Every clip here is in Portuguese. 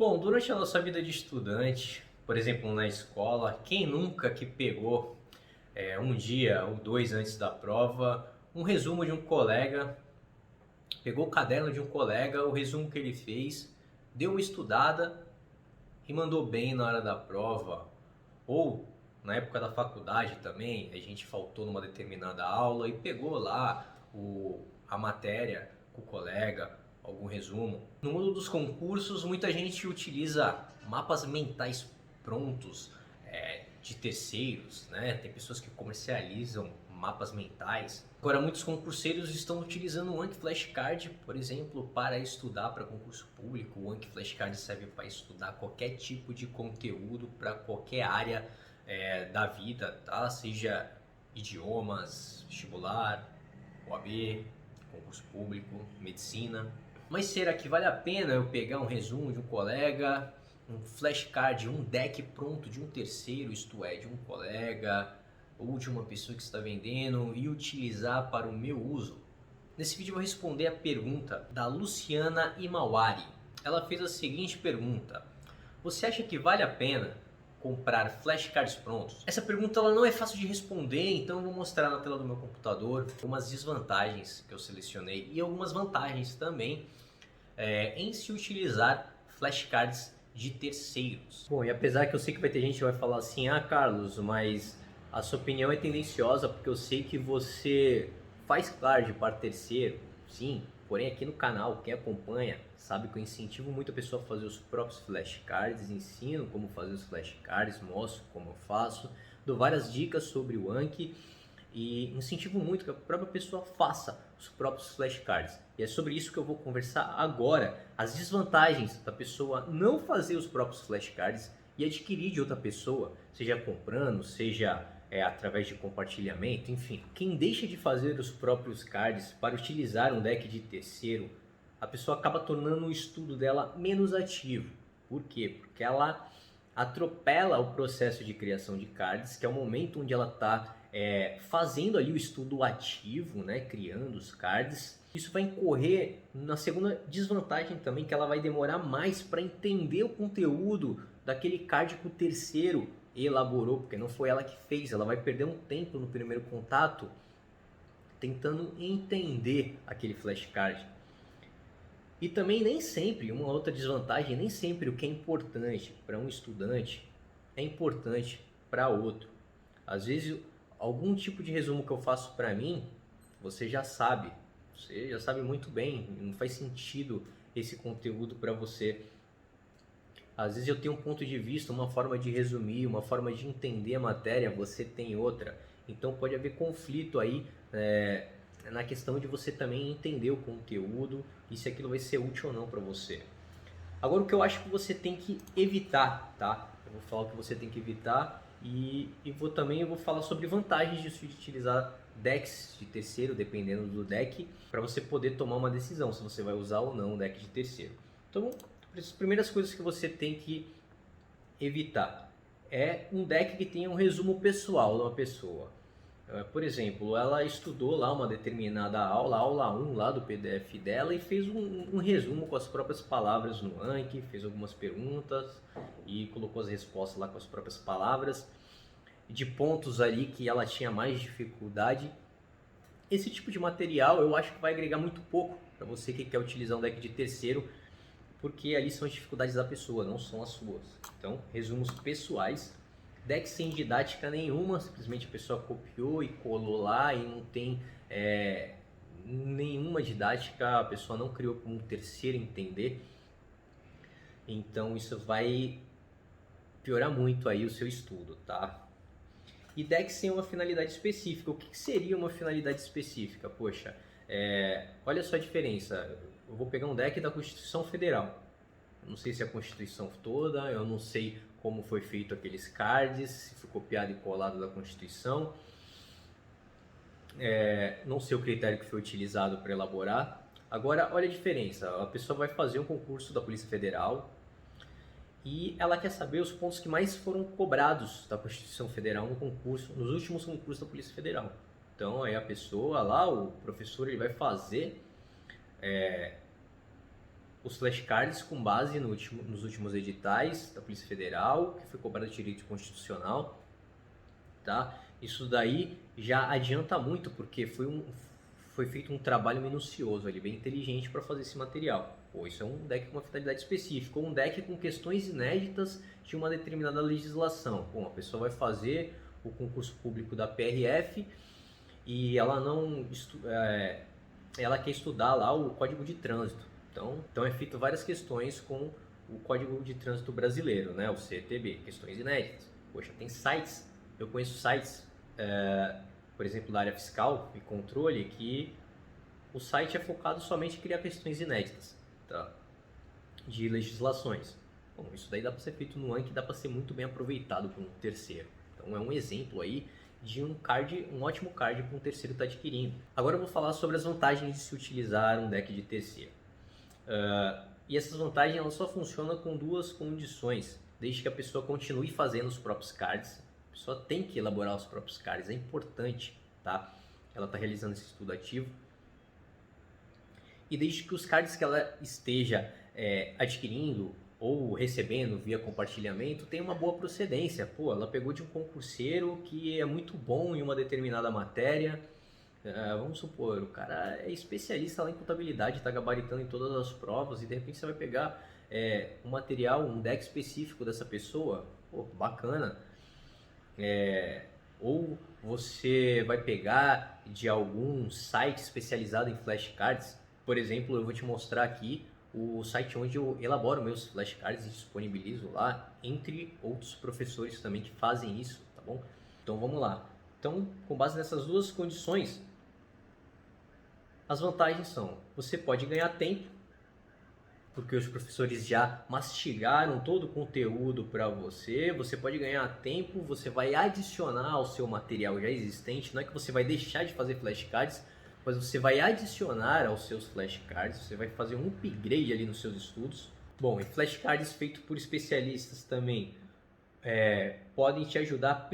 Bom, durante a nossa vida de estudante, por exemplo, na escola, quem nunca que pegou um dia ou dois antes da prova, um resumo de um colega, pegou o caderno de um colega, o resumo que ele fez, deu uma estudada e mandou bem na hora da prova? Ou na época da faculdade também, a gente faltou numa determinada aula e pegou lá a matéria com o colega, algum resumo. No mundo dos concursos, muita gente utiliza mapas mentais prontos de terceiros, né? Tem pessoas que comercializam mapas mentais. Agora, muitos concurseiros estão utilizando o Anki Flashcard, por exemplo, para estudar para concurso público. O Anki Flashcard serve para estudar qualquer tipo de conteúdo para qualquer área da vida, tá? Seja idiomas, vestibular, OAB, concurso público, medicina. Mas será que vale a pena eu pegar um resumo de um colega, um flashcard, um deck pronto de um terceiro, isto é, de um colega ou de uma pessoa que está vendendo e utilizar para o meu uso? Nesse vídeo eu vou responder a pergunta da Luciana Imawari. Ela fez a seguinte pergunta: você acha que vale a pena comprar flashcards prontos? Essa pergunta ela não é fácil de responder, então eu vou mostrar na tela do meu computador algumas desvantagens que eu selecionei e algumas vantagens também em se utilizar flashcards de terceiros. Bom, e apesar que eu sei que vai ter gente que vai falar assim: ah, Carlos, mas a sua opinião é tendenciosa porque eu sei que você faz card para terceiro. Sim, porém aqui no canal, quem acompanha sabe que eu incentivo muito a pessoa a fazer os próprios flashcards, ensino como fazer os flashcards, mostro como eu faço, dou várias dicas sobre o Anki e incentivo muito que a própria pessoa faça os próprios flashcards. E é sobre isso que eu vou conversar agora, as desvantagens da pessoa não fazer os próprios flashcards e adquirir de outra pessoa, seja comprando, seja através de compartilhamento, enfim. Quem deixa de fazer os próprios cards para utilizar um deck de terceiro, a pessoa acaba tornando o estudo dela menos ativo. Por quê? Porque ela atropela o processo de criação de cards, que é o momento onde ela está fazendo ali o estudo ativo, né, criando os cards. Isso vai incorrer na segunda desvantagem também, que ela vai demorar mais para entender o conteúdo daquele card que o terceiro elaborou, porque não foi ela que fez. Ela vai perder um tempo no primeiro contato tentando entender aquele flashcard. E também nem sempre, uma outra desvantagem, nem sempre o que é importante para um estudante é importante para outro. Às vezes, algum tipo de resumo que eu faço para mim, você já sabe muito bem, não faz sentido esse conteúdo para você. Às vezes eu tenho um ponto de vista, uma forma de resumir, uma forma de entender a matéria, você tem outra. Então pode haver conflito aí na questão de você também entender o conteúdo e se aquilo vai ser útil ou não para você. Agora o que eu acho que você tem que evitar, tá? Eu vou falar o que você tem que evitar e eu vou falar sobre vantagens de utilizar decks de terceiro, dependendo do deck, para você poder tomar uma decisão se você vai usar ou não um deck de terceiro. Então, as primeiras coisas que você tem que evitar é um deck que tenha um resumo pessoal de uma pessoa. Por exemplo, ela estudou lá uma determinada aula, aula 1 lá do PDF dela, e fez um resumo com as próprias palavras no Anki, fez algumas perguntas e colocou as respostas lá com as próprias palavras, de pontos ali que ela tinha mais dificuldade. Esse tipo de material eu acho que vai agregar muito pouco para você que quer utilizar um deck de terceiro, porque ali são as dificuldades da pessoa, não são as suas. Então, resumos pessoais. Deck sem didática nenhuma, simplesmente a pessoa copiou e colou lá e não tem nenhuma didática, a pessoa não criou como um terceiro entender. Então isso vai piorar muito aí o seu estudo, tá? E deck sem uma finalidade específica. O que seria uma finalidade específica? Poxa, olha só a diferença. Eu vou pegar um deck da Constituição Federal. Não sei se é a Constituição toda, eu não sei como foi feito aqueles cards, se foi copiado e colado da Constituição. Não sei o critério que foi utilizado para elaborar. Agora, olha a diferença. A pessoa vai fazer um concurso da Polícia Federal e ela quer saber os pontos que mais foram cobrados da Constituição Federal no concurso, nos últimos concursos da Polícia Federal. Então, aí a pessoa lá, o professor, ele vai fazer os flashcards com base nos últimos editais da Polícia Federal, que foi cobrado de direito constitucional, tá? Isso daí já adianta muito, porque foi feito um trabalho minucioso ali, bem inteligente para fazer esse material. Pô, isso é um deck com uma finalidade específica, ou um deck com questões inéditas de uma determinada legislação. Bom, a pessoa vai fazer o concurso público da PRF e ela quer estudar lá o Código de Trânsito. Então é feito várias questões com o Código de Trânsito Brasileiro, né, o CTB, questões inéditas. Poxa, tem sites, eu conheço sites, por exemplo, da área fiscal e controle, que o site é focado somente em criar questões inéditas, tá, de legislações. Bom, isso daí dá para ser feito no Anki, dá para ser muito bem aproveitado por um terceiro. Então é um exemplo aí de um ótimo card para um terceiro estar adquirindo. Agora eu vou falar sobre as vantagens de se utilizar um deck de terceiro. E essas vantagens elas só funcionam com duas condições, desde que a pessoa continue fazendo os próprios cards. A pessoa tem que elaborar os próprios cards, é importante, tá? Ela está realizando esse estudo ativo. E desde que os cards que ela esteja adquirindo ou recebendo via compartilhamento tem uma boa procedência. Pô, ela pegou de um concurseiro que é muito bom em uma determinada matéria. Vamos supor, o cara é especialista lá em contabilidade, está gabaritando em todas as provas e de repente você vai pegar um material, um deck específico dessa pessoa. Pô, bacana. Ou você vai pegar de algum site especializado em flashcards. Por exemplo, eu vou te mostrar aqui o site onde eu elaboro meus flashcards e disponibilizo lá, entre outros professores também que fazem isso, tá bom? Então vamos lá. Então, com base nessas duas condições, as vantagens são: você pode ganhar tempo, porque os professores já mastigaram todo o conteúdo para você. Você pode ganhar tempo, você vai adicionar ao seu material já existente. Não é que você vai deixar de fazer flashcards, mas você vai adicionar aos seus flashcards, você vai fazer um upgrade ali nos seus estudos. Bom, e flashcards feitos por especialistas também podem te ajudar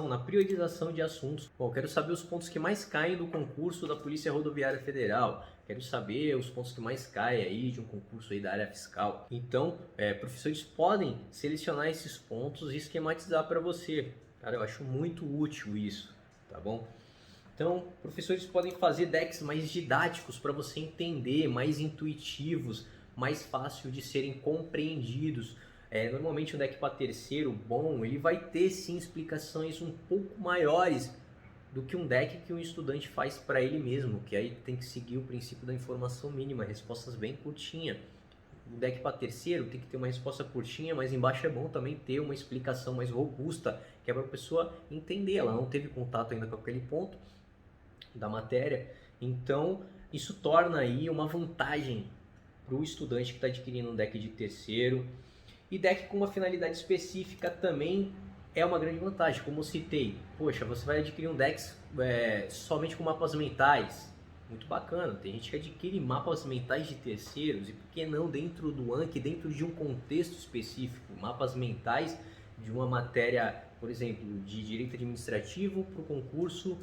na priorização de assuntos. Bom, quero saber os pontos que mais caem do concurso da Polícia Rodoviária Federal. Quero saber os pontos que mais caem aí de um concurso aí da área fiscal. Então, professores podem selecionar esses pontos e esquematizar para você. Cara, eu acho muito útil isso, tá bom? Então, professores podem fazer decks mais didáticos para você entender, mais intuitivos, mais fácil de serem compreendidos. Normalmente um deck para terceiro bom, ele vai ter sim explicações um pouco maiores do que um deck que um estudante faz para ele mesmo, que aí tem que seguir o princípio da informação mínima, respostas bem curtinhas. O deck para terceiro tem que ter uma resposta curtinha, mas embaixo é bom também ter uma explicação mais robusta, que é para a pessoa entender. Ela não teve contato ainda com aquele ponto da matéria, então isso torna aí uma vantagem para o estudante que está adquirindo um deck de terceiro. E deck com uma finalidade específica também é uma grande vantagem, como eu citei. Poxa, você vai adquirir um deck somente com mapas mentais, muito bacana. Tem gente que adquire mapas mentais de terceiros, e por que não dentro do Anki, dentro de um contexto específico, mapas mentais de uma matéria, por exemplo, de direito administrativo para o concurso,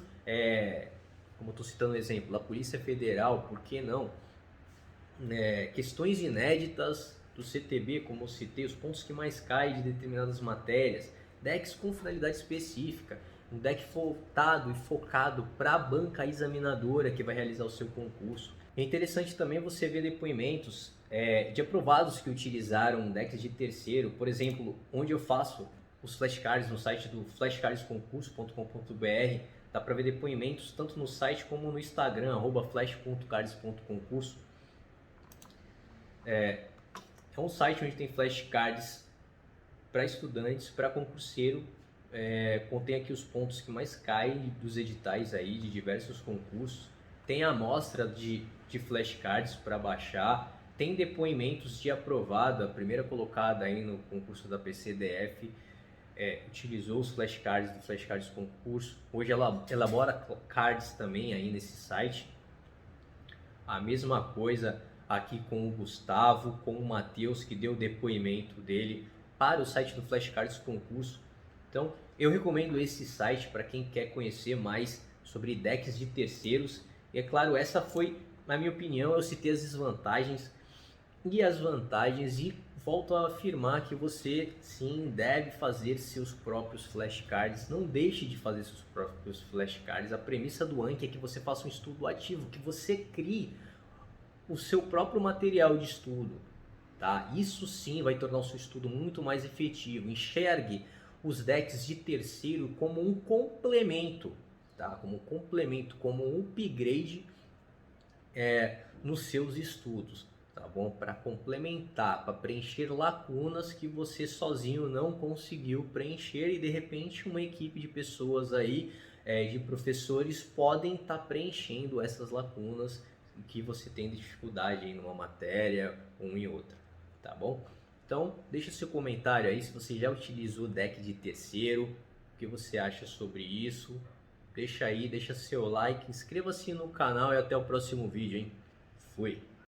como eu estou citando o exemplo, da Polícia Federal, por que não? Questões inéditas do CTB, como eu citei, os pontos que mais caem de determinadas matérias, decks com finalidade específica, um deck voltado e focado para a banca examinadora que vai realizar o seu concurso. É interessante também você ver depoimentos de aprovados que utilizaram decks de terceiro, por exemplo, onde eu faço os flashcards no site do flashcardsconcurso.com.br, dá para ver depoimentos tanto no site como no Instagram, @flash.cards.concurso. É um site onde tem flashcards para estudantes, para concurseiro, contém aqui os pontos que mais caem dos editais aí de diversos concursos, tem a amostra de flashcards para baixar, tem depoimentos de aprovada, a primeira colocada aí no concurso da PCDF, utilizou os flashcards do Flashcards Concurso, hoje ela elabora cards também aí nesse site. A mesma coisa aqui com o Gustavo, com o Matheus, que deu o depoimento dele para o site do Flashcards Concurso. Então, eu recomendo esse site para quem quer conhecer mais sobre decks de terceiros. E é claro, essa foi, na minha opinião, eu citei as desvantagens e as vantagens, e volto a afirmar que você sim deve fazer seus próprios flashcards. Não deixe de fazer seus próprios flashcards. A premissa do Anki é que você faça um estudo ativo, que você crie o seu próprio material de estudo, tá? Isso sim vai tornar o seu estudo muito mais efetivo. Enxergue os decks de terceiro como um complemento, tá? Como um complemento, como um upgrade nos seus estudos, tá bom? Para complementar, para preencher lacunas que você sozinho não conseguiu preencher, e de repente uma equipe de pessoas aí, de professores, podem estar preenchendo essas lacunas que você tem dificuldade em uma matéria ou em outra, tá bom? Então, deixa seu comentário aí se você já utilizou deck de terceiro, o que você acha sobre isso. Deixa aí, deixa seu like, inscreva-se no canal e até o próximo vídeo, hein? Fui!